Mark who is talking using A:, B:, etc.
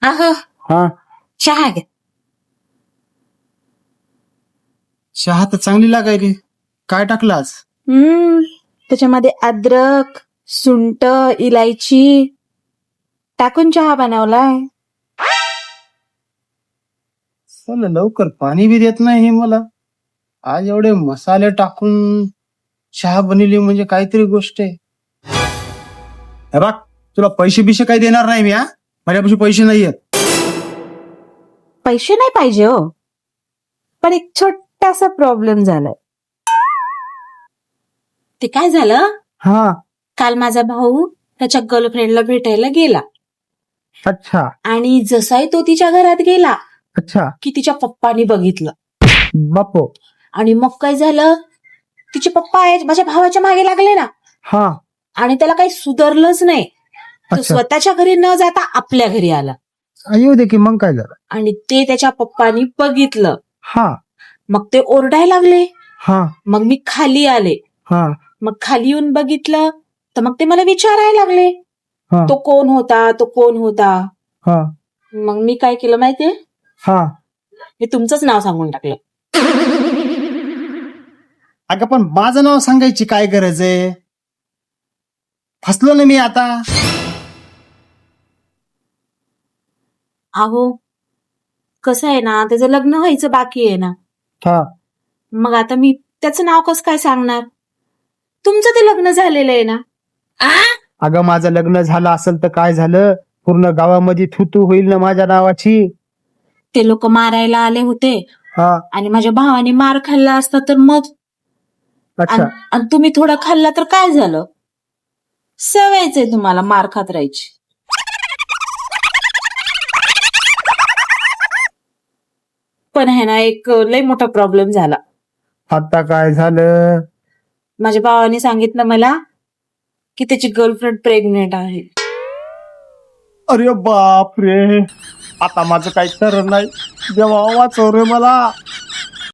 A: अहो
B: हा,
A: चहा घ्या.
B: चहा तर चांगली लागायली. काय टाकलं आज?
A: त्याच्यामध्ये अद्रक, सुंट, इलायची टाकून चहा बनवलाय.
B: चल लवकर पाणी बी देत नाही हे मला. आज एवढे मसाले टाकून चहा बनवली म्हणजे काहीतरी गोष्ट आहे. हे बघ, तुला पैसे बिशे काही देणार नाही मी. माझ्यापाशी पैसे नाहीयेत.
A: पैसे नाही पाहिजे हो, पण एक छोटासा प्रॉब्लेम झालाय. ते काय झालं,
B: हा,
A: काल माझा भाऊ त्याच्या गर्लफ्रेंडला भेटायला गेला
B: अच्छा
A: आणि जसाही तो तिच्या घरात गेला
B: अच्छा.
A: की तिच्या पप्पानी बघितलं.
B: बापो.
A: आणि मग काय झालं, तिचे पप्पा माझ्या भावाच्या मागे लागले ना,
B: हा,
A: आणि त्याला काही सुधारलंच नाही. तो
B: अच्छा.
A: स्वतःच्या घरी न जाता आपल्या घरी आला
B: येऊ दे की, मग काय झालं?
A: आणि ते त्याच्या पप्पानी बघितलं.
B: हा
A: मग ते ओरडायला लागले.
B: हा
A: मग मी खाली आले.
B: हा
A: मग खाली येऊन बघितलं तर मग ते मला विचारायला लागले,
B: हा
A: तो कोण होता, तो कोण होता.
B: हा
A: मग मी काय केलं माहितीये,
B: हा.
A: मी तुमचंच नाव सांगून टाकलं.
B: अगं पण माझं नाव सांगायची काय गरज आहे? फसलो ना मी आता.
A: अहो कसं आहे ना, त्याचं लग्न व्हायचं बाकी आहे ना.
B: हा,
A: मग आता मी त्याचं नाव कसं काय सांगणार? तुमचं ते लग्न झालेलं आहे ना.
B: अगं माझं लग्न झालं असेल तर काय झालं, पूर्ण गावामध्ये थुतू होईल ना माझ्या नावाची.
A: ते लोक मारायला आले होते
B: हा,
A: आणि माझ्या भावाने मार खाल्ला असता तर मग,
B: अच्छा.
A: आणि तुम्ही थोडा खाल्ला तर काय झालं? सवयच आहे तुम्हाला मार खात राहायची. पण आहे ना, एक लय मोठा प्रॉब्लेम झाला.
B: आता काय झालं?
A: माझ्या भावाने सांगितलं मला की त्याची गर्लफ्रेंड प्रेग्नेंट आहे.
B: अरे बाप रे, आता माझं काही खरं नाही. देवा वाचव रे मला.